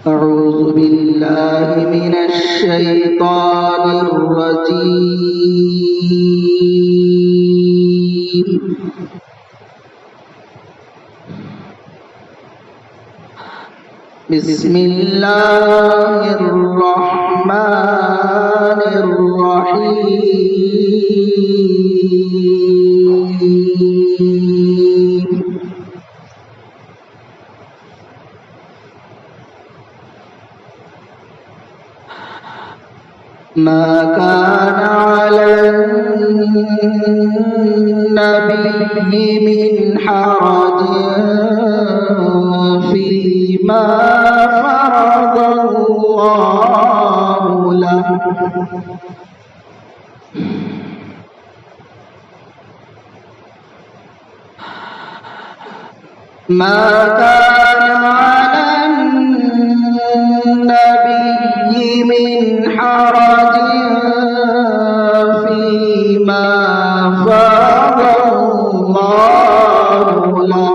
أعوذ بالله من الشيطان الرجيم. بسم الله الرحمن الرحيم. ما كان على النبي من حرج فيما فرض الله له. ما كان على النبي من حرج فيما فرض الله له.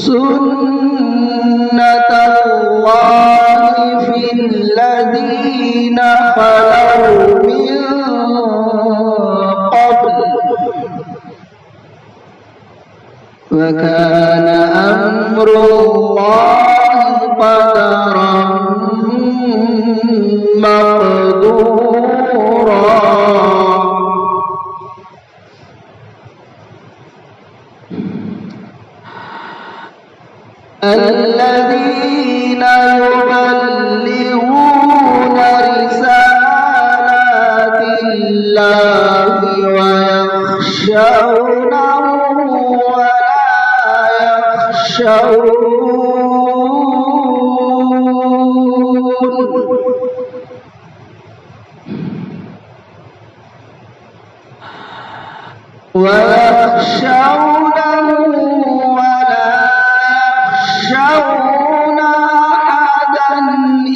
سنة الله في الذين خلوا من قبل وكان أمر الله قدرا مقدورا. الذين يبلغون رسالات الله ويخشونه ولا يخشون أحدا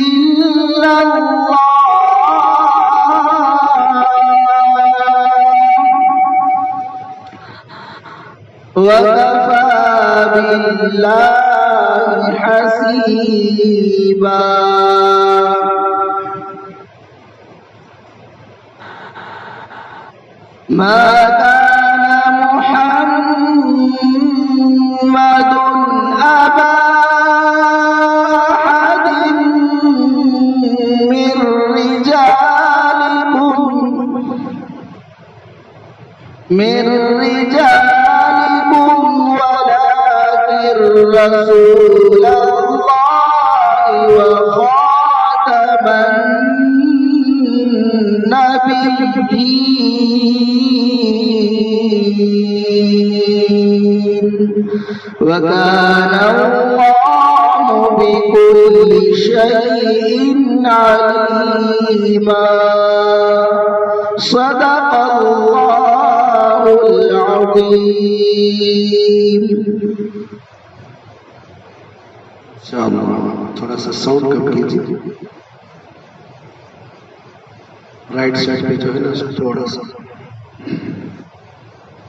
إلا الله وكفى بالله حسيبا. ما كان محمد أبا أحد من رجالكم ولكن رسول الله وخاتم النبيين وكان الله بكل شيء عليما. صدق الله العظيم. انشاءاللہ تھوڑا سا ساؤنڈ کم کیجیے. رائٹ سائڈ پہ جو ہے نا تھوڑا سا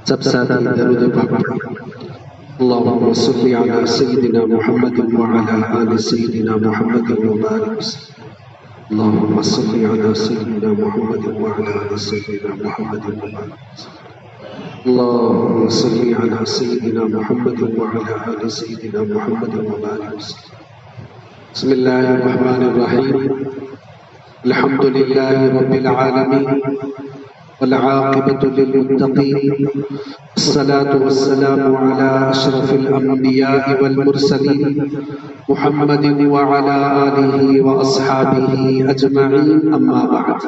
سب ساتھی درود پاک پڑھیں. اللهم صل على سيدنا محمد وعلى آل سيدنا محمد وبارك وسلم. اللهم صل على سيدنا محمد وعلى آل سيدنا محمد وبارك وسلم. اللهم صل على سيدنا محمد وعلى آل سيدنا محمد وبارك وسلم. بسم الله الرحمن الرحيم. الحمد لله رب العالمين والعاقبة للمتقين الصلاة والسلام على أشرف الأنبياء والمرسلين محمد وعلى آله وأصحابه أجمعين. أما بعد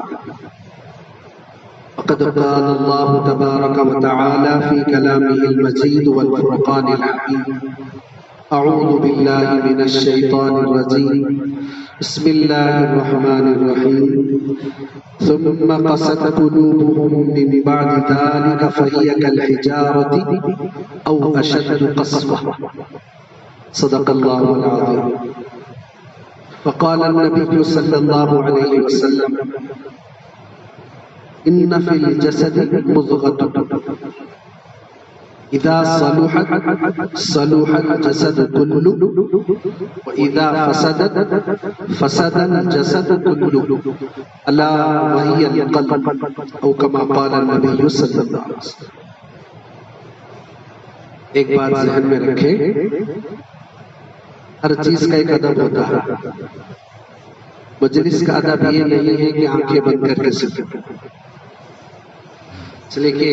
فقد قال الله تبارك وتعالى في كلامه المجيد والفرقان الحميد. أعوذ بالله من الشيطان الرجيم. بسم الله الرحمن الرحيم. ثم قست قلوبهم من بعد ذلك فهي كالحجارة أو أشد قسوة. صدق الله العظيم. فقال النبي صلى الله عليه وسلم إن في الجسد مضغة إذا صلحت صلح الجسد كله وإذا فسدت فسد الجسد كله ألا وهي القلب أو كما قال النبي صلى الله عليه وسلم. ایک بات ذہن میں رکھیں، ہر چیز کا ایک ادب ہوتا ہے. مجلس کا ادب یہ نہیں ہے کہ آنکھیں بند کر کے سکتے، اس لیے کہ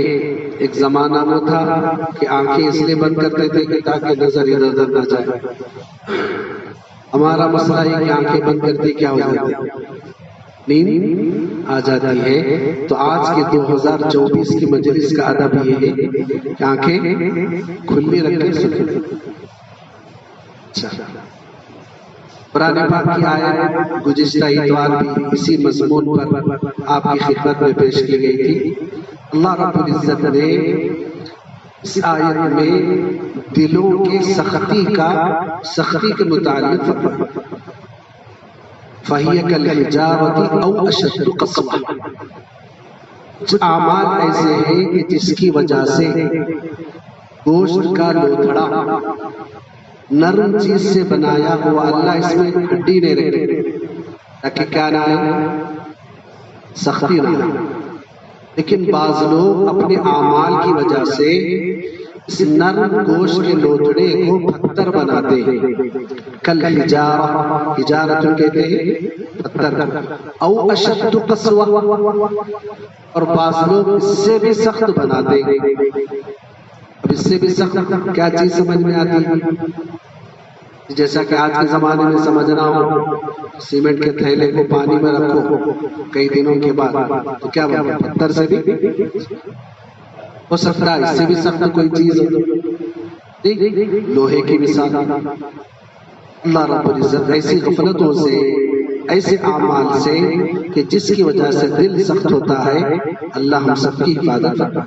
ایک زمانہ وہ تھا کہ آنکھیں اس لیے بند کرتے تھے کہ تاکہ نظر ادھر ادھر نہ جائے. ہمارا مسئلہ ہے کہ آنکھیں بند کرتے کیا ہو جاتی ہے، نیند آ جاتی ہے. تو آج کے 2024 کی مجلس کا ادب یہ ہے کہ آنکھیں کھلی رکھ کے سکتے. قرآن پاک کی آیت گزشتہ اتوار بھی اسی مضمون پر آپ کی خدمت میں پیش کی گئی تھی. اللہ رب العزت نے اس آیت میں دلوں کی سختی کے متعلق فرمایا فَهِيَ كَالْحِجَارَةِ أَوْ أَشَدُّ قَسْوَةً. کچھ اعمال ایسے ہیں کہ جس کی وجہ سے گوشت کا لوتھڑا نرم چیز سے بنایا ہوا، اللہ اس میں ہڈی نہیں رکھے تاکہ کیا نہ آئے، سختی نہ آئے. لیکن بعض لوگ اپنے اعمال کی وجہ سے اس نرم گوشت کے لوتھڑے کو پتھر بناتے ہیں. کل حجارت کہتے ہیں پتھر، او اشد قسوہ، اور بعض لوگ اس سے بھی سخت بناتے ہیں. اب اس سے بھی سخت کیا چیز سمجھ میں آتی ہے؟ جیسا کہ آج کے زمانے میں سمجھنا ہو، سیمنٹ کے تھیلے کو پانی میں رکھو کئی دنوں کے بعد تو کیا بنے، پتھر سے بھی ہو سکتا ہے. اس سے بھی سخت کوئی چیز ہو، لوہے کی مثال. اللہ رب العزت ایسی غفلتوں سے، ایسے اعمال سے کہ جس کی وجہ سے دل سخت ہوتا ہے، اللہ ہم سب کی حفاظت کرے.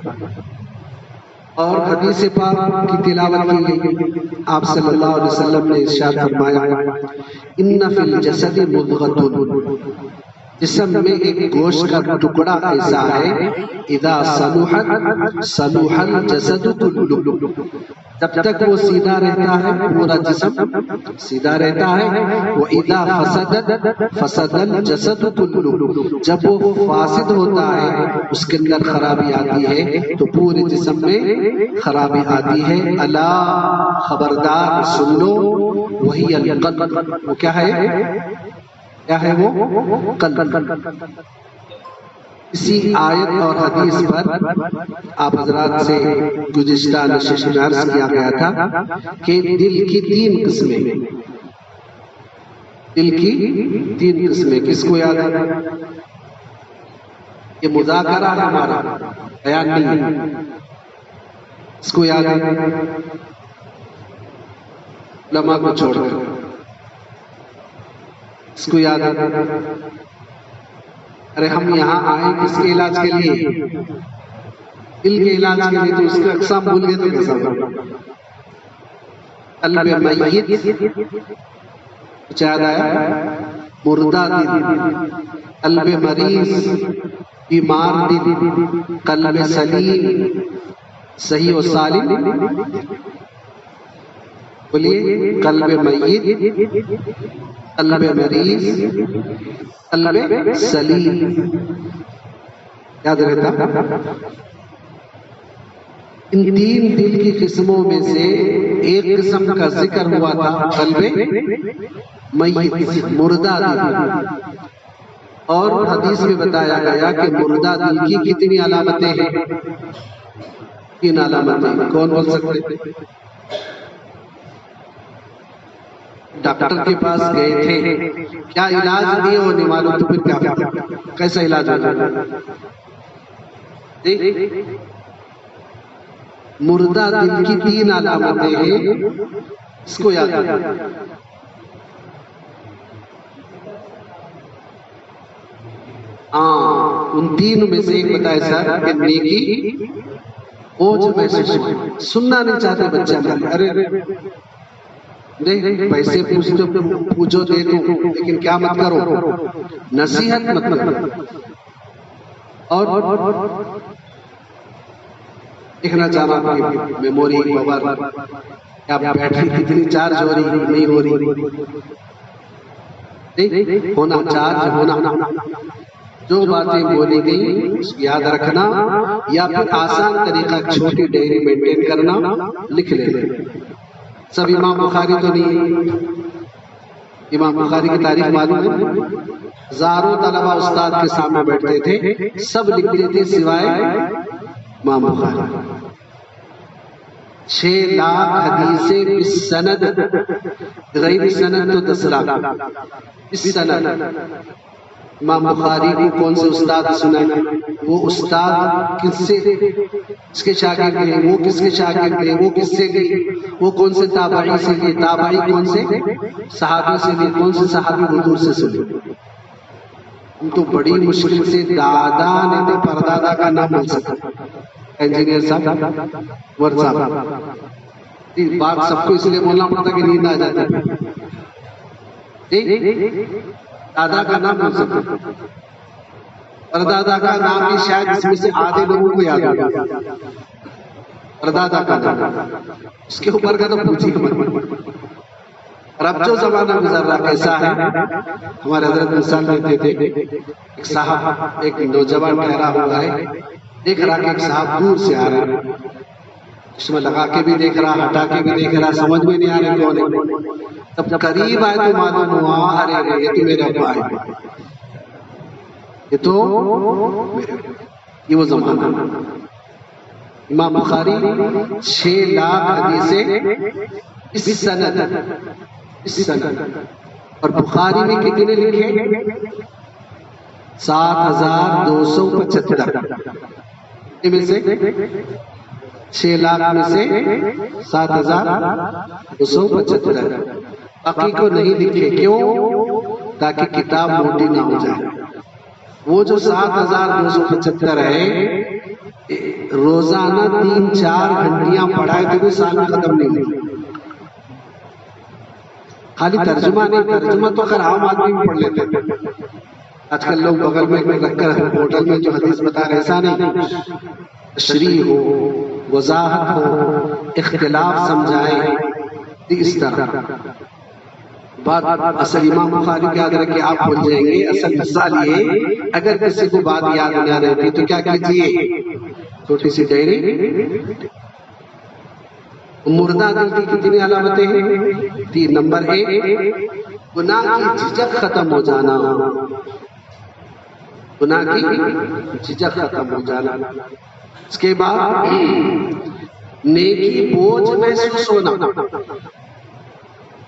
اور حدیث پاک کی تلاوت کی گئی. آپ صلی اللہ علیہ وسلم نے ارشاد فرمایا ان فی الجسد مضغۃ، جسم میں ایک گوشت کا ٹکڑا ایسا ہے اذا صلحت صلح الجسد کلہ، جب تک وہ سیدھا رہتا ہے پورا جسم سیدھا رہتا ہے. وَإِذَا فَسَدَتْ فَسَدَ الْجَسَدُ كُلُّهُ، جب وہ فاسد ہوتا ہے، اس کے اندر خرابی آتی ہے تو پورے جسم میں خرابی آتی ہے. الا، خبردار سن لو، وہی القلب، وہ کیا ہے وہ قلب. اسی آیت اور حدیث پر آپ حضرات سے گزشتہ نشست میں عرض کیا گیا تھا کہ دل کی 3 قسمیں، دل کی 3 قسمیں. کس کو یاد ہے؟ یہ مذاکرہ ہے ہمارا، بیان نہیں ہے. اس کو یاد ہے؟ علماء کو چھوڑ کر اس کو یاد ہے؟ ارے ہم یہاں آئے کس کے علاج کے لیے؟ دل کے علاج کے لیے. تو اس کے اقسام بھول گئے تو کیسا ہوگا؟ قلب میت، کچھ یاد آیا؟ مردہ دل، قلب مریض، بیمار دل، قلب سلیم، صحیح و سالم. بولیے، قلب میت، قلب مریض، قلب سلیم. یاد رہتا؟ ان 3 دل کی قسموں میں سے ایک قسم کا ذکر ہوا تھا، قلب میت، مردہ دل. اور حدیث میں بتایا گیا کہ مردہ دل کی کتنی علامتیں ہیں؟ 3 علامتیں. کون بول سکتے؟ ڈاکٹر کے پاس گئے تھے، کیا علاج دیے وہ نہیں معلوم، تو پھر کیا کیسا علاج ہوگا؟ مردہ دل کی 3 علامتیں ہیں، اس کو یاد رکھیں. ان 3 میں سے ایک بتایا سر کہ نیکی بوجھ محسوس ہوئے. سننا نہیں چاہتے بچے ہمارے. ارے نہیں پیسے پوچھو دے دوں، لیکن کیا مت کرو، نصیحت مت کرو۔ اور دیکھنا چاہنا کہ میموری پاور کیا بیٹری کتنی چارج ہو رہی نہیں ہو رہی، ہونا چارج ہونا، جو باتیں بولی گئی اس کو یاد رکھنا، یا پھر آسان طریقہ چھوٹی ڈائری مینٹین کرنا، لکھ لینا۔ سب امام بخاری تو نہیں، امام بخاری کی تاریخ معلوم ہے، ہزاروں طلبہ استاد کے سامنے بیٹھتے تھے، سب لکھتے تھے سوائے امام بخاری۔ 6 لاکھ حدیثیں بالسند، غیر سند تو 10 لاکھ، بالسند۔ امام بخاری کو کون سے استاد سنا، وہ استاد کس سے، اس کے شاگرد ہیں، وہ کس کے شاگرد ہیں، وہ کس سے گئے، وہ کون سے تابعی سے گئے، تابعی کون سے صحابی سے گئے، کون سے صحابی حضور سے سنے۔ ہم تو بڑی مشکل سے دادا نے تو پردادا کا نام مل سکا، انجینئر صاحب، ور صاحب، بات سب کو اس لیے بولنا پڑتا کہ نیند آ جاتی، دادا کا نام مل سکتا، پردادا کا نام بھی شاید اس میں سے آدھے لوگوں کو یاد ہوگا، پردادا کا نام، اس کے اوپر کا تو پوچھی مت۔ اور اب جو زمانہ گزر رہا کیسا ہے، ہمارے حضرت مثال دیتے تھے، ایک صاحب، ایک نوجوان ٹھہرا ہوا ہے، دیکھ رہا کہ ایک صاحب دور سے آ رہا ہے، چشمہ لگا کے بھی دیکھ رہا، ہٹا کے بھی دیکھ رہا، سمجھ میں نہیں آ رہا کون ہے۔ تب قریب آئے تو معلوم ہوا، ارے یہ تو میرے ابا ہے، یہ تو یہ وہ زمانہ۔ امام بخاری 6 لاکھ حدیثیں اس سند، اس سند، اور بخاری میں کتنے لکھے، 7275، ان میں سے 6 لاکھ میں سے 7275، باقی کو نہیں لکھے، کیوں؟ تاکہ کتاب موٹی نہ ہو جائے۔ وہ جو 7275 ہے، روزانہ 3-4 گھنٹیاں پڑھائے تو بھی سال میں ختم نہیں ہوئی۔ خالی ترجمہ نہیں، ترجمہ تو خیر عام آدمی بھی پڑھ لیتے ہیں، آج کل لوگ بغل میں رکھ کر ہوٹل میں جو حدیث بتا رہے، ایسا نہیں، تشریح ہو، وضاحت ہو، اختلاف سمجھائے، اس طرح بات۔ اصل امام بخاری کو یاد رکھے، آپ بھول جائیں گے۔ اصل مثال یہ، اگر کسی کو بات یاد نہ رہتی تو کیا کیجئے، چھوٹی سی ڈائری۔ مردہ دل کی کتنی علامتیں ہیں؟ 3۔ نمبر 1، گناہ کی جھجک ختم ہو جانا، گناہ کی جھجک ختم ہو جانا۔ اس کے بعد نیکی بوجھ محسوس ہونا،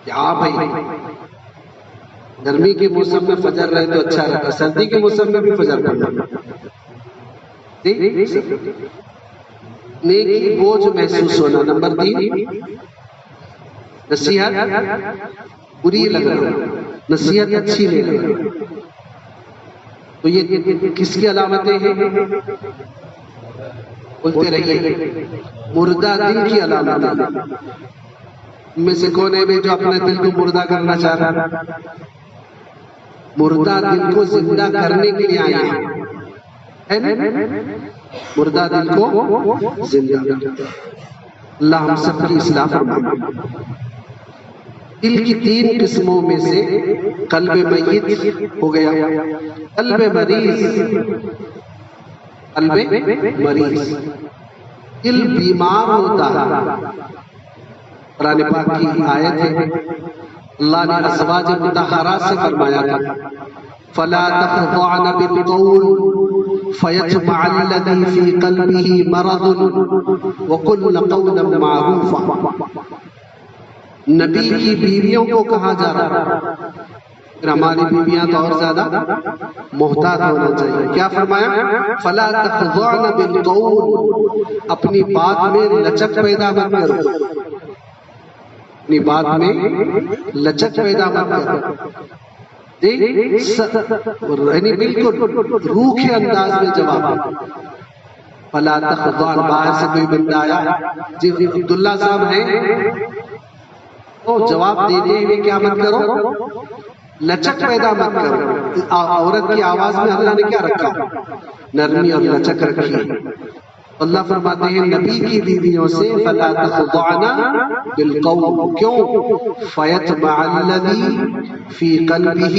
کیا بھائی گرمی کے موسم میں فجر رہے تو اچھا رہتا، سردی کے موسم میں بھی فجر پڑھنا، نیکی بوجھ محسوس ہونا۔ نمبر 3، نصیحت بری لگ رہی، نصیحت اچھی نہیں لگ رہی، تو یہ کس کی علامتیں ہیں؟ بولتے رہیے، مردہ دل کی علامتیں۔ ان میں سے کون ہے جو اپنے دل کو مردہ کرنا چاہ رہا ہے؟ مردہ دل کو زندہ کرنے کے لیے آئے ہیں، مردہ دل کو زندہ۔ اللہ ہم سب کی اصلاح فرمائے۔ دل کی 3 قسموں میں سے قلب میت ہو گیا، قلب مریض، قلب مریض، دل بیمار ہوتا ہے۔ قرآن پاک کی آیت ہے، اللہ نے ازواج مطہرات سے فرمایا تھا، فَلَا تَخْضَعْنَ بِالْقَوْلِ فَيَطْمَعَ الَّذِي فِي قَلْبِهِ مَرَضٌ وَقُلْنَ قَوْلًا مَّعْرُوفًا۔ نبی کی بیویوں کو کہا جا رہا ہے، پھر ہماری بیویاں تو اور زیادہ محتاط ہونا چاہیے۔ کیا فرمایا؟ فَلَا تَخْضَعْنَ بِالْقَوْلِ، اپنی بات میں لچک پیدا مت کرو، اپنی بات میں لچک پیدا مت کرو، یعنی بالکل روکھے انداز میں جواب دو۔ فَلَا تَخْضَعْنَ، باہر سے کوئی بندہ آیا، جی عبداللہ صاحب ہیں، تو جواب دیتے ہوئے کیا مت کرو، لچک پیدا مت کرو. عورت کی آواز میں اللہ نے کیا رکھا؟ نرمی اور لچک رکھی ہے. اللہ فرماتے ہیں نبی کی بیویوں سے فَلَا تَخْضَعْنَ بِالْقَوْلِ، کیوں؟ فَيَطْمَعَ الَّذِي فِي قَلْبِهِ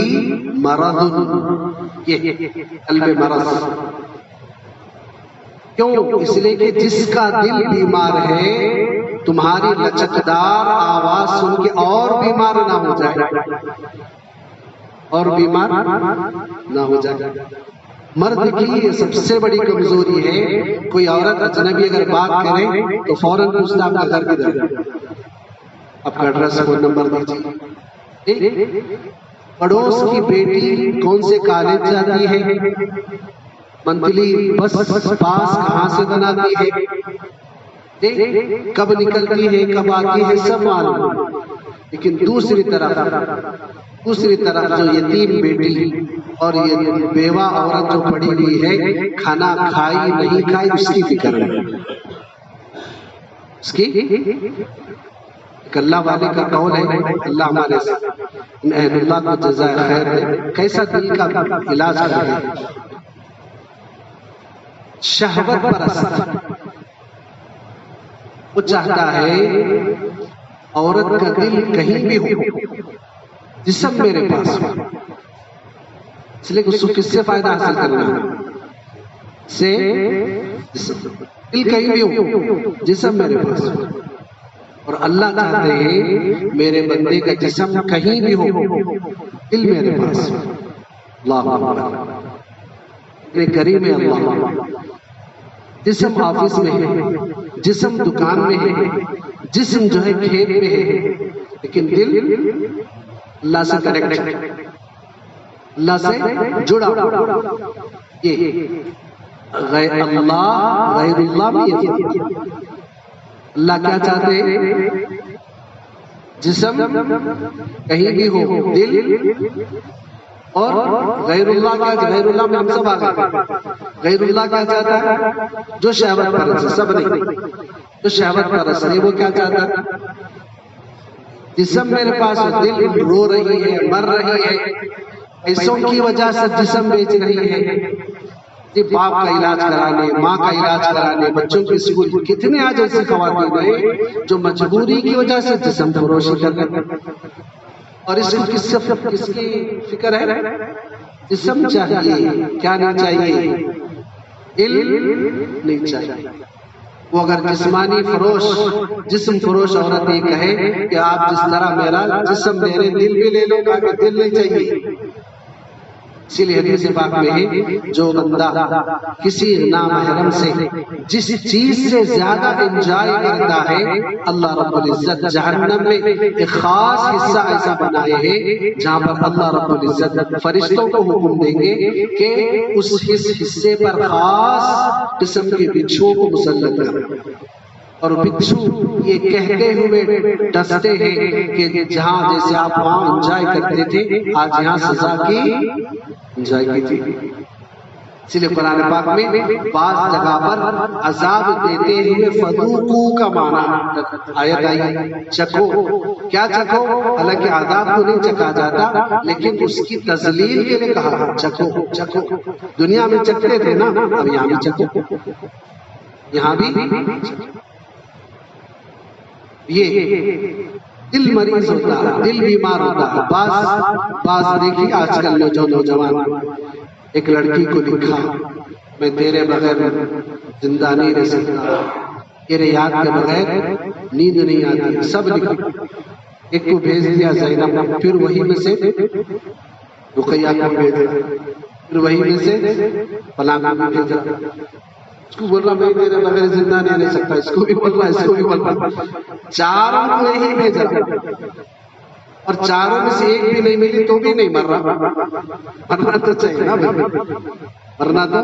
مَرَضٌ، یہ قلب مرض. کیوں؟ اس لیے کہ جس کا دل بیمار ہے تمہاری لچکدار آواز سن کے اور بیمار نہ ہو جائے، اور بیمار نہ ہو جائے. مرد کی یہ سب سے بڑی کمزوری ہے، کوئی عورت اجنبی اگر بات کرے تو فوراً پوچھتا آپ کا گھر کدھر ہے، آپ کا ایڈریس فون نمبر دیجیے. پڑوس کی بیٹی کون سے کالج جاتی ہے، منتھلی بس پاس کہاں سے بناتی ہے، کب نکلتی ہے کب آتی ہے، سب معلوم. لیکن دوسری طرف جو یتیم بیٹی اور یہ بیوہ عورت جو پڑی ہوئی ہے، کھانا کھائی نہیں کھائی اس کی فکر ہے. اس کی ایک اللہ والے کا قول ہے، اللہ ہمارے اہل اللہ کو جزائے خیر دے، کیسا دل کا علاج کرتے ہیں. شہوت پرست وہ چاہتا ہے عورت کا دل کہیں بھی ہو، جسم میرے پاس ہو. اس لیے اس کو کس سے فائدہ حاصل کرنا ہے؟ سے دل کہیں بھی ہو، جسم میرے پاس ہو. اور اللہ چاہتے ہیں میرے بندے کا جسم کہیں بھی ہو، دل میرے پاس ہو. اللہ اکبر. اتنے کریم ہے اللہ. جسم آفس میں ہے، جسم دکان میں ہے، جسم جو ہے کھیت میں ہے، لیکن دل اللہ سے کنیکٹ، اللہ سے جڑا. یہ غیر اللہ بھی ہے. اللہ کیا چاہتے ہیں؟ جسم کہیں بھی ہو، دل. اور غیر اللہ کیا؟ غیر اللہ میں ہم سب آ گئے. غیر اللہ کیا چاہتا ہے؟ جو شہوت پرست، سب نہیں، جو شہوت پرست ہے وہ کیا چاہتا ہے؟ جسم میرے پاس، دل رو رہی ہے، مر رہی ہے، پیسوں کی وجہ سے جسم بیچ رہی ہے. یہ باپ کا علاج کرانے، ماں کا علاج کرانے، بچوں کی اسکول. کتنے آج ایسی خواتین ہیں جو مجبوری کی وجہ سے جسم فروشی کر رہے ہیں. اور اس کو کس کی فکر ہے؟ جسم چاہیے، کیا نہیں چاہیے؟ دل نہیں چاہیے. وہ اگر جسمانی فروش، جسم فروش عورت یہ کہے کہ آپ جس طرح میرا جسم میرے دل بھی لے لو، کہ دل نہیں چاہیے. اسی لیے حدیث پاک میں ہے جو بندہ کسی نامحرم سے جس چیز سے زیادہ انجوائے کرتا ہے، اللہ رب العزت جہنم میں ایک خاص حصہ ایسا بنائے ہیں جہاں پر اللہ رب العزت فرشتوں کو حکم دیں گے کہ اس حصے پر خاص قسم کے بچھوؤں کو مسلط کریں. اور بچھو یہ کہتے ہوئے ڈستے ہیں کہ جہاں جیسے آپ وہاں انجوائے کرتے تھے، آج یہاں سزا کی انجوائے کی تھی. اس لیے قرآن پاک میں بعض جگہ پر عذاب دیتے ہوئے فذوقو کا معنی آیت آئی، چکھو. کیا چکھو؟ حالانکہ عذاب تو نہیں چکھا جاتا، لیکن اس کی تذلیل کے لیے کہا چکھو چکھو. دنیا میں چکھتے تھے نا، اب یہاں بھی چکھو، یہاں بھی. یہ دل مریض ہوتا ہے، دل بیمار ہوتا ہے. بعض دیکھیے آج کل جو نوجوان، ایک لڑکی کو لکھا میں تیرے بغیر زندہ نہیں رہ سکتا، تیرے یاد کے بغیر نیند نہیں آتی، سب لکھا. ایک کو بھیج دیا زینب، پھر وہی میں سے رقیہ کو بھیجا، پھر وہی میں سے فلاں کو بھیجا. اس کو بول رہا میں تیرے بغیر زندہ نہیں رہ سکتا، اس کو بھی بول رہا، اس کو بھی بول رہا. چاروں کو یہی بھیجا، اور چاروں میں سے ایک بھی نہیں ملی تو بھی نہیں مر رہا. مرنا تو چاہیے نا بھائی، مرنا تو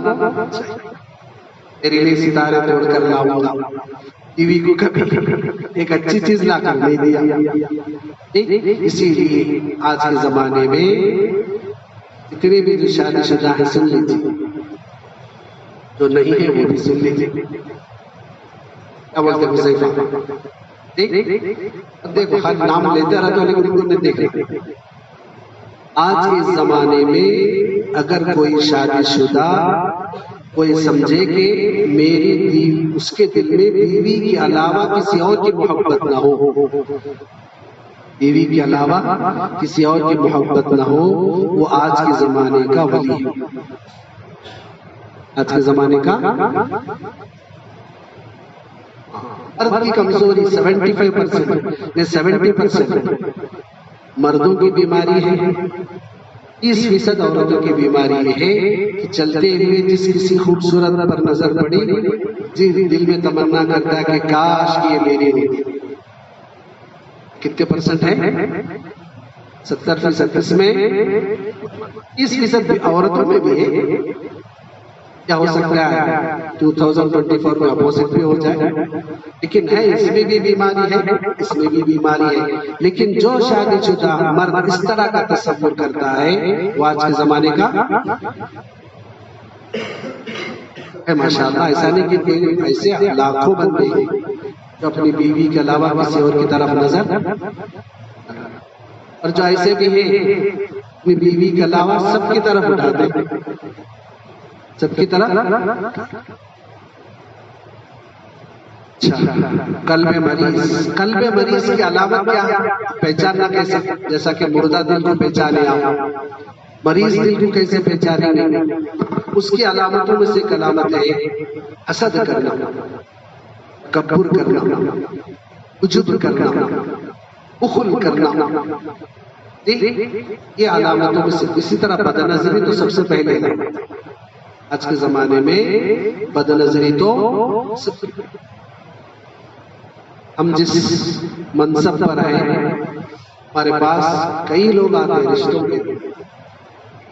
چاہیے. تیرے لیے ستارے توڑ کر لاؤں گا، ٹی وی کو کبھی ایک اچھی چیز لا کر نہیں دیا. اسی لیے آج کے زمانے میں اتنے بھی جو شادی شدہ ہے سن لیجیے، جو نہیں ہے وہ بھی سن لیجیے. کیا بولتے حذیفہ؟ دیکھو ہر نام لیتے رہتے لیکن ان کو نہیں دیکھ رہے. آج کے زمانے میں اگر کوئی شادی شدہ کوئی سمجھے کہ میری اس کے دل میں بیوی کے علاوہ کسی اور کی محبت نہ ہو، بیوی کے علاوہ کسی اور کی محبت نہ ہو، وہ آج کے زمانے کا ولی ہے. آج کے زمانے کا مرد کی کمزوری 70% مردوں کی بیماری ہے، 30% عورتوں کی بیماری یہ ہے کہ چلتے ہوئے جس کسی خوبصورت پر نظر پڑی جی دل میں تمنا کرتا ہے کہ کاش یہ میری ہوتی. کتنے % ہے؟ 70%. اس میں 30% عورتوں میں بھی ہے. کیا ہو سکتا ہے 2024 میں اپوزٹ بھی ہو جائے، لیکن ہے اس میں بھی بیماری ہے، اس میں بھی بیماری ہے. لیکن جو شادی شدہ مرد اس طرح کا تصور کرتا ہے وہ آج کے زمانے کا ہے. ماشاءاللہ ایسا نہیں کہ ایسے لاکھوں بندے ہیں جو اپنی بیوی کے علاوہ کسی اور کی طرف نظر، اور جو ایسے بھی ہیں اپنی بیوی کے علاوہ سب کی طرف اٹھاتے ہیں، سب کی طرف. قلب مریض کی علامت کیا ہے؟ پہچاننا کیسے؟ جیسا کہ مردہ دل کو پہچانے آپ، مریض دل کو کیسے پہچانیں گے؟ اس کی علامتوں میں سے ایک علامت ہے حسد کرنا، تکبر کرنا، عجب کرنا، بخل کرنا. یہ علامتوں میں سے. اسی طرح بدنظری تو سب سے پہلے ہے. آج کے زمانے میں بدنظری تو ہم جس منصب پر ہیں ہمارے پاس کئی لوگ آتے ہیں رشتوں کے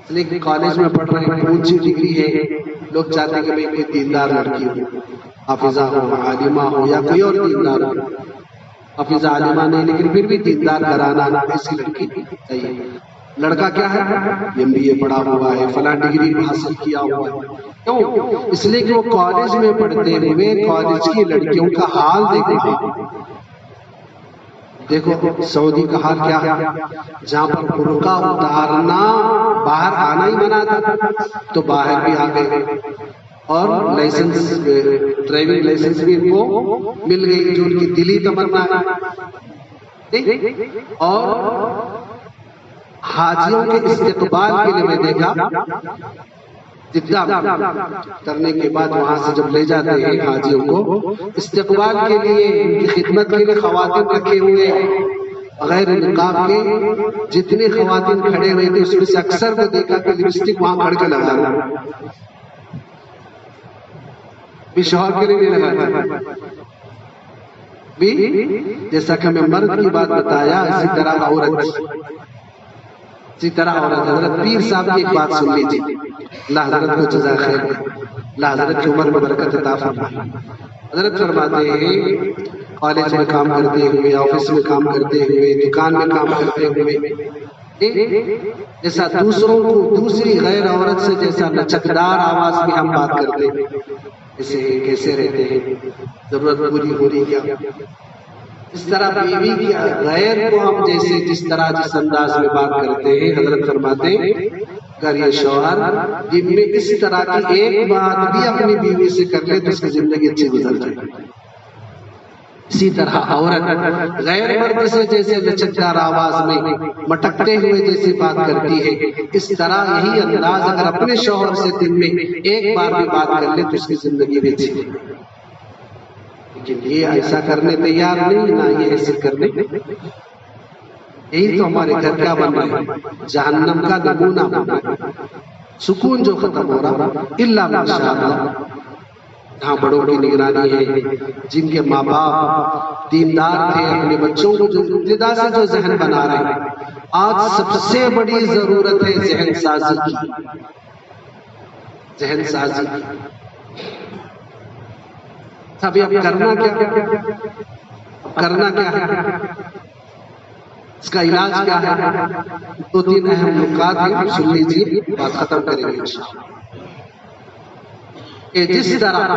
لیکن کالج میں پڑھ رہے ہیں، اونچی ڈگری ہے، لوگ چاہتے ہیں کہ میں کوئی دیندار لڑکی ہوں، حافظہ ہو، عالمہ ہو یا کوئی اور دیندار ہو. حافظہ عالمہ نہیں لیکن پھر بھی دیندار گھرانہ ایسی لڑکی چاہیے. لڑکا کیا ہے؟ MBA پڑھا ہوا ہے، فلاں ڈگری حاصل کیا ہوا ہے. کیوں؟ اس لیے کہ وہ کالج میں پڑھتے ہوئے کالج کی لڑکیوں کا حال دیکھتے ہیں. دیکھو سعودی کا حال کیا ہے، جہاں پر برقع اتارنا باہر آنا ہی منع تھا تو باہر بھی آ گئے، اور لائسنس ڈرائیونگ لائسنس بھی ان کو مل گئی جو ان کی دلی تمنا ہے. اور حاجیوں کے استقبال کے لیے میں دیکھا جدہ کرنے کے بعد وہاں سے جب لے جاتے ہیں حاجیوں کو استقبال کے لیے، ان کی خدمت کے لیے خواتین رکھے ہوئے غیر نقاب کے جتنے خواتین کھڑے ہوئے تھے اس میں سے اکثر کو دیکھا کہ لپسٹک وہاں کھڑ کے لگا رہا بھی شوہر کے لیے نہیں لگا بھی. جیسا کہ میں مرد کی بات بتایا اسی طرح عورت حضرت پیر صاحب کی ایک بات سن لیجیے، اللہ حضرت کو جزائے خیر دے، اللہ حضرت کی عمر میں برکت عطا فرمائے. حضرت فرماتے ہیں کالج میں کام کرتے ہوئے، آفس میں کام کرتے ہوئے، دکان میں کام کرتے ہوئے جیسا دوسروں کو دوسری غیر عورت سے جیسا لچکدار آواز میں ہم بات کرتے ہیں، کیسے رہتے ہیں، ضرورت پوری ہو رہی کیا، اس طرح بیوی کی غیر کو ہم جس طرح جس انداز میں بات کرتے ہیں. حضرت فرماتے ہیں اگر یہ شوہر دن میں اس طرح کی ایک بات بھی اپنی بیوی سے کر لے تو اس کی زندگی اچھی گزر جائے. اسی طرح عورت غیر مرد سے جیسے لچکدار آواز میں مٹکتے ہوئے جیسی بات کرتی ہے، اس طرح یہی انداز اگر اپنے شوہر سے دن میں ایک بار بھی بات کر لے تو اس کی زندگی بھی اچھی ہے. لیکن یہ ایسا کرنے تیار نہیں، نہ یہ ایسے کرنے. یہی تو ہمارے گھر کیا بن رہا ہے، جہنم کا نمونہ بن رہا ہے. سکون جو ختم ہو رہا الا ماشاءاللہ. جہاں بڑوں کی نگرانی ہے، جن کے ماں باپ دیندار تھے، اپنے بچوں کو جو ابتدا سے جو ذہن بنا رہے ہیں. آج سب سے بڑی ضرورت ہے ذہن سازی کی. ابھی اب کرنا کیا ہے، اس کا علاج کیا ہے؟ 2-3 اہم نکات ہیں، سن لیجیے، بات ختم کریں گے انشاءاللہ. کہ جس طرح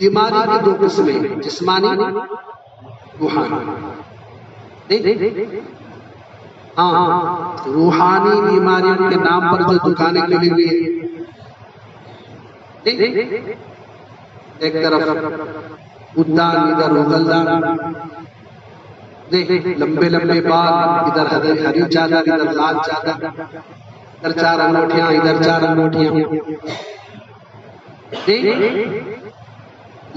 بیماری کی 2 قسمیں، جسمانی روحانی، ہاں روحانی بیماریوں کے نام پر جو دکانیں کھلی ہوئی ہیں، ایک طرف ادان ادھر روغلدان، لمبے لمبے بال، ادھر ہری چادر ادھر لال چادر، ادھر 4 انگوٹھیاں ادھر 4 انگوٹھیاں۔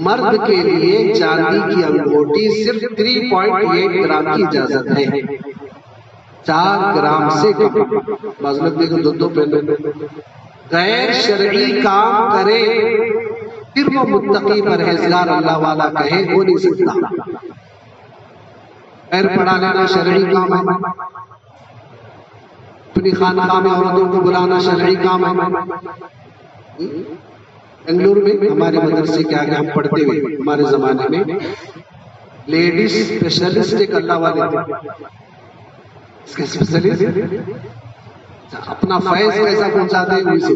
مرد کے لیے چاندی کی انگوٹھی صرف 3.8 گرام کی اجازت ہے، 4 گرام سے کم۔ بعض لوگ دیکھو 2 پہنے۔ غیر شرعی کام کرے پھر وہ متقی پرہیزگار اللہ والا کہے، وہ نہیں سکتا۔ پیر پڑھا لینا شرعی کام ہے، اپنی خانقاہ میں عورتوں کو بلانا شرعی کام ہے۔ بنگلور میں ہمارے مدرسے کے آگے ہم پڑھتے ہوئے ہمارے زمانے میں لیڈیز اسپیشلسٹ ایک اللہ والے تھے، اس کے اسپیشلسٹ اپنا فیض کیسا پہنچاتے ہیں وہی سے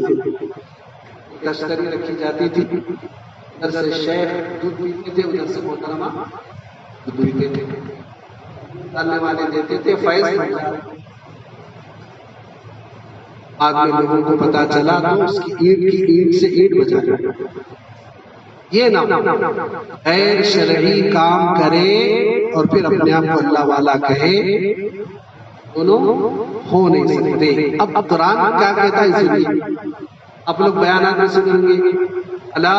تشتری رکھی جاتی تھی، ادھر سے شیخ دودھ پیتے تھے، ادھر سے محترمہ دودھ پیتے تھے، ڈالنے والے دیتے تھے، فیض بعد میں لوگوں کو پتا چلا تو اس کی اینٹ سے اینٹ بجا۔ یہ نہ غیر شرعی کام کرے اور پھر اپنے آپ کو اللہ والا کہے، دونوں ہو نہیں سکتے۔ اب قرآن کیا کہتا ہے اسی لیے آپ لوگ بیانات میں سنیں گے، الا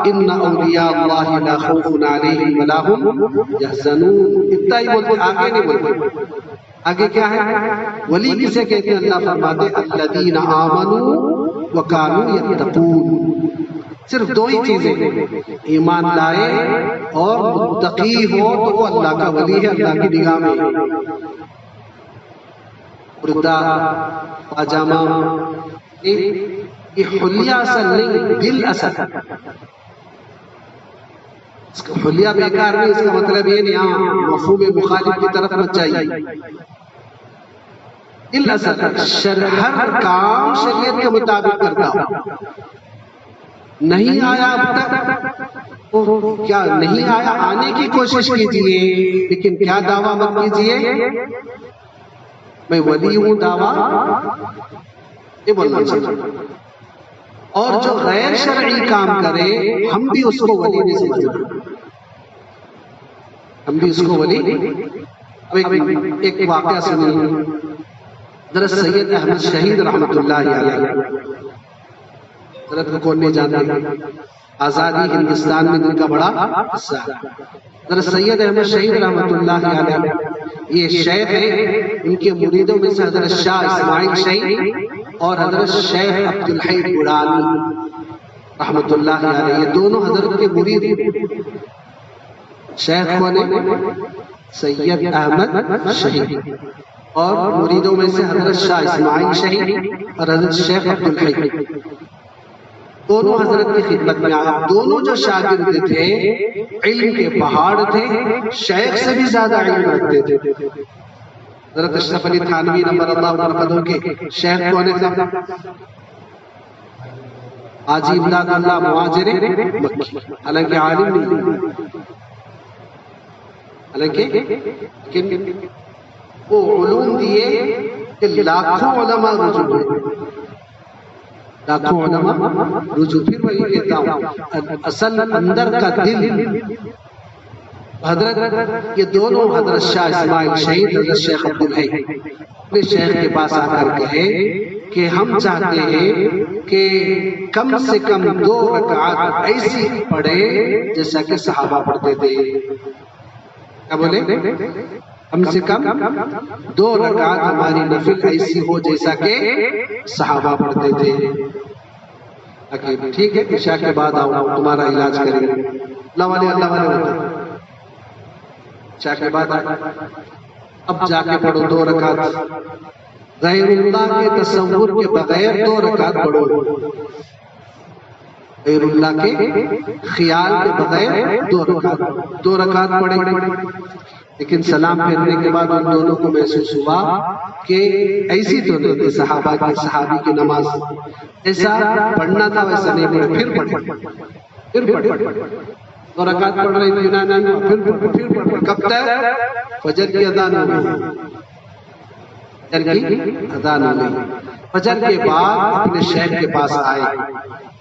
ان اولیاء اللہ لا خوف علیہم ولا هم یحزنون، اتنا ہی بولتے، آگے نہیں بولتے۔ آگے کیا ہے؟ ولی کسے کہتے ہیں؟ اللہ فرماتے الذین آمنوا وکانوا یتقون۔ صرف 2 ہی چیزیں، ایمان لائے اور متقی ہو تو وہ اللہ کا ولی ہے، اللہ کی نگاہ میں۔ پردہ پاجامہ یہ حلیہ اصل نہیں، دل اصل۔ حلیہ بیکار نہیں، اس کا مطلب یہ نہیں ہاں مفہوم مخالف کی طرف مت جائیے۔ دل اصل، ہر کام شریعت کے مطابق کرتا ہو۔ نہیں آیا اب تک کیا نہیں آیا، آنے کی کوشش کیجیے، لیکن کیا دعویٰ مت کیجیے میں ولی ہوں، دعویٰ یہ بولنا چاہیے۔ اور جو غیر شرعی کام کرے ہم بھی اس کو ولی نہیں سمجھتے، ہم بھی اس کو ولی۔ ایک واقعہ سنیے، حضرت سید احمد شہید رحمۃ اللہ علیہ، حضرت کو کون نہیں جانتے، آزادی ہندوستان میں ان کا بڑا حصہ ہے۔ حضرت سید احمد شہید رحمۃ اللہ علیہ یہ شیخ ہیں، ان کے مریدوں میں سے حضرت شاہ اسماعیل شہید اور حضرت شیخ عبدالحی درانی رحمۃ اللہ علیہ، یہ دونوں حضرت کے مرید ہیں۔ شیخ کون ہے؟ سید احمد شہید، اور مریدوں میں سے حضرت شاہ اسماعیل شہید اور حضرت شیخ عبدالحی، دونوں حضرت کی خدمت میں آیا۔ دونوں جو شاگرد تھے علم کے پہاڑ تھے، شیخ سے بھی زیادہ علم رکھتے تھے۔ حضرت اشرف علی تھانوی نمبر اللہ مرقدوں کے شیخ کون ہے؟ حاجی امداد اللہ مہاجر مکی، حالانکہ عالم نہیں، حالانکہ وہ علوم دیے کہ لاکھوں علماء رجوع ہوئے، لاکھوں علماء رجوع۔ پھر وہی کہتا ہوں اصل اندر کا دل حضرت، یہ دونوں حضرت شاہ اسماعیل شہید حضرت شیخ عبدالحی اپنے شیخ کے پاس آ کر کہے کہ ہم چاہتے ہیں کہ کم سے کم 2 رکعات ایسی پڑھے جیسا کہ صحابہ پڑھتے تھے۔ کیا بولے؟ کم سے کم 2 رکعات ہماری نفل ایسی ہو جیسا کہ صحابہ پڑھتے تھے۔ ٹھیک ہے، عشاء کے بعد آؤ، تمہارا علاج کریں گے۔ اللہ والے ہوتے ہیں، عشاء کے بعد اب جا کے پڑھو 2 رکعت، غیر اللہ کے تصور کے بغیر 2 رکعت پڑھو، غیر اللہ کے خیال کے بغیر 2 رکعت پڑھیں۔ لیکن سلام پھیرنے کے بعد ان دونوں کو محسوس ہوا کہ ایسی تو نہیں تھی صحابی کی نماز، ایسا پڑھنا تھا ویسا نہیں پڑھے، پھر پڑھے۔ 2 رکعت پڑھ رہے اطمینان نہیں ہوا، پھر پڑھ کب تک؟ فجر کی اذان ہو گئی، فجر کی اذان ہو گئی، فجر کے بعد اپنے شیخ کے پاس آئے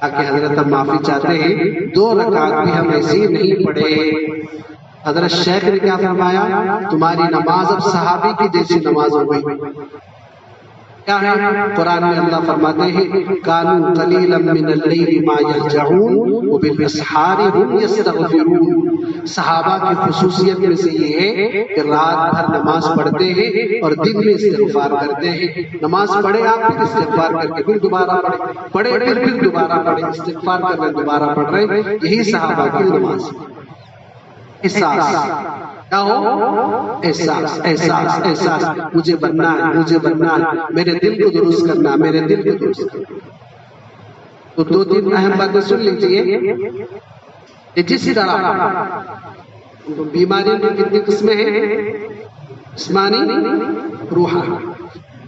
تاکہ حضرت ہم معافی چاہتے ہیں 2 رکعت بھی ہم ایسی نہیں پڑھے۔ حضرت شیخ نے کیا فرمایا؟ تمہاری نماز اب صحابی کی جیسی نماز ہو گئی۔ کیا ہے؟ قرآن میں اللہ فرماتے ہیں کانوا قلیلا من اللیل ما یہجعون وبالاسحار هم یستغفرون۔ صحابہ کی خصوصیت میں سے یہ ہے کہ رات بھر نماز پڑھتے ہیں اور دن میں استغفار کرتے ہیں۔ نماز پڑھے آپ پھر استغفار کر کے پھر دوبارہ پڑھے پھر دوبارہ پڑھے، استغفار کر رہے دوبارہ پڑھ رہے، یہی صحابہ کی نماز۔ احساس کیا ہو؟ احساس احساس احساس، مجھے بننا ہے، مجھے بننا ہے، میرے دل کو درست کرنا، میرے دل کو درست کرنا۔ تو 2-3 اہم باتیں سن لیجیے۔ جس طرح بیماریوں کی کتنی قسمیں ہیں؟ جسمانی، روحانی۔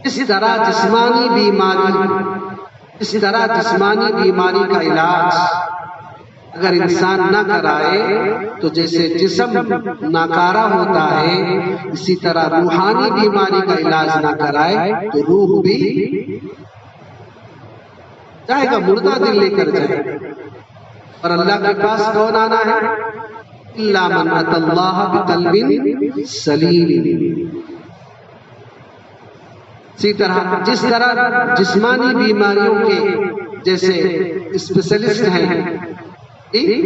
اس طرح جسمانی بیماری کا علاج اگر انسان نہ کرائے تو جیسے جسم ناکارہ ہوتا ہے، اسی طرح روحانی بیماری کا علاج نہ کرائے تو روح بھی جائے گا، مردہ دل لے کر جائے گا۔ اور اللہ کے پاس کون آنا ہے؟ الا من اتى الله بقلب سلیم۔ اسی طرح جس طرح جسمانی بیماریوں کے جیسے اسپیشلسٹ ہیں،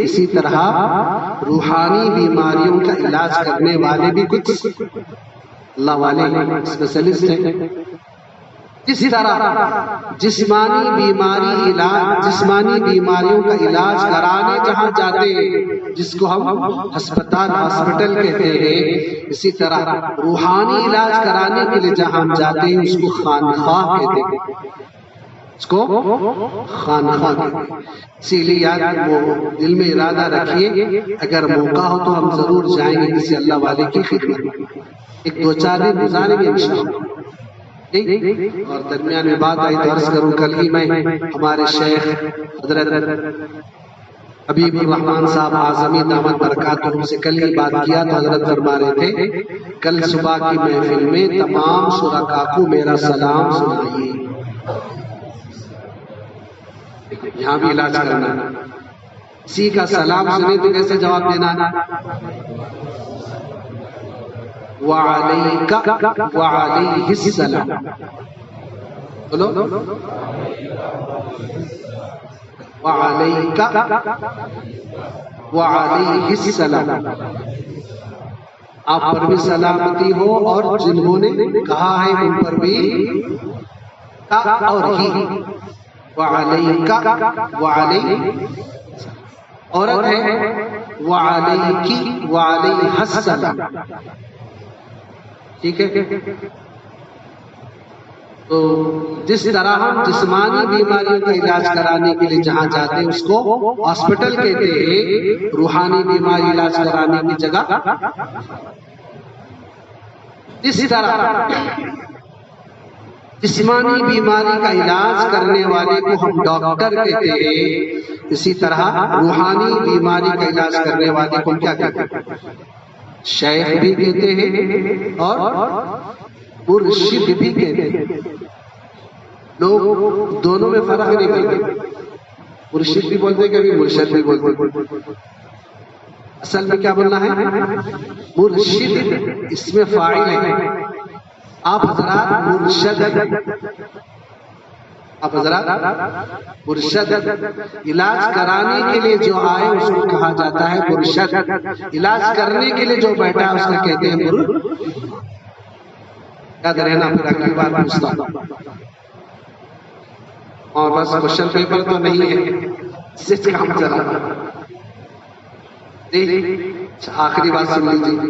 اسی طرح روحانی بیماریوں کا علاج کرنے والے بھی کچھ اللہ والے اسپیشلسٹ ہیں۔ اسی طرح جسمانی بیماریوں کا علاج کرانے جہاں جاتے ہیں جس کو ہم ہاسپٹل کہتے ہیں، اسی طرح روحانی علاج کرانے کے لیے جہاں ہم جاتے ہیں اس کو خانقاہ کہتے ہیں، اس کو خانقاہ کہتے ہیں۔ اسی لیے یاد وہ دل میں ارادہ رکھیے اگر موقع ہو تو ہم ضرور جائیں گے کسی اللہ والے کی خدمت، 1-2-4 دن گزاریں گے انشاءاللہ۔ اور درمیان میں بات آئی تو عرض کروں، کل ہی میں ہمارے شیخ حضرت حبیب الرحمان صاحب اعظمی دامت برکاتہم سے کل ہی بات کیا تو حضرت فرما رہے تھے کل صبح کی محفل میں تمام شرکاء کو میرا سلام سنائیے۔ یہاں بھی علاج کرنا، کسی کا سلام سنے تو کیسے جواب دینا؟ وعلیک وعلیہ السلام، بولو وعلیک وعلیہ السلام، آپ پر بھی سلامتی ہو اور جنہوں نے کہا ہے ان پر بھی اور ہی وعلیک وعلیہ، عورت ہے وعلیکی وعلیہ السلام، ٹھیک ہے؟ تو جس طرح ہم جسمانی بیماریوں کا علاج کرانے کے لیے جہاں جاتے ہیں اس کو ہاسپٹل کہتے ہیں، روحانی بیماری علاج کرانے کی جگہ اسی طرح جسمانی بیماری کا علاج کرنے والے کو ہم ڈاکٹر کہتے ہیں، اسی طرح روحانی بیماری کا علاج کرنے والے کو کیا کہتے ہیں؟ شیخ بھی کہتے ہیں اور مرشد بھی کہتے ہیں۔ لوگ دونوں میں فرق نہیں کرتے، مرشد بھی بولتے کبھی مرشد بھی بولتے، اصل میں کیا بولنا ہے؟ مرشد، اس میں فاعل ہے، آپ حضرات مرشد، آپ حضرات مرشد، علاج کرانے کے لیے جو آئے اس کو کہا جاتا ہے مرشد، علاج کرنے کے لیے جو بیٹھا ہے اس کو کہتے ہیں یاد رہنا، پھر اگلی بار پوچھتا اور بس کوشچن پیپر تو نہیں ہے، اس سے کام چلا۔ آخری بات سن لیجیے،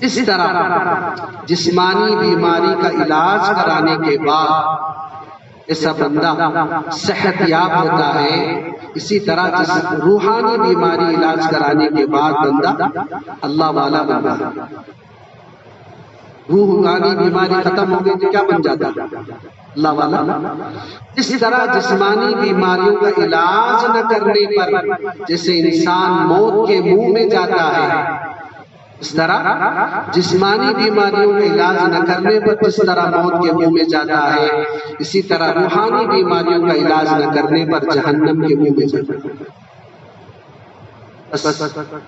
اس طرح جسمانی بیماری کا علاج کرانے کے بعد ایسا بندہ صحت یاب ہوتا ہے، اسی طرح روحانی بیماری علاج کرانے کے بعد بندہ اللہ والا بنتا ہے۔ روحانی بیماری ختم ہو گئی تو کیا بن جاتا ہے؟ اللہ والا اس طرح جسمانی بیماریوں کا علاج نہ کرنے پر جیسے انسان موت کے منہ میں جاتا ہے، اس طرح جسمانی بیماریوں کا علاج نہ کرنے پر جس طرح موت کے منہ میں جاتا ہے، اسی طرح روحانی بیماریوں کا علاج نہ کرنے پر جہنم کے منہ میں جاتا ہے۔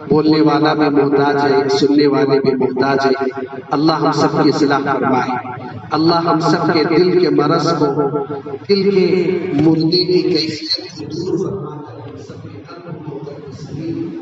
بولنے والا بھی محتاج ہے، سننے والے بھی محتاج ہے۔ اللہ ہم سب کی اصلاح فرمائے، اللہ ہم سب کے دل کے مرض کو، دل کے مردے کی کیفیت کو دور فرمائے، سب کے قلب کو تسلیم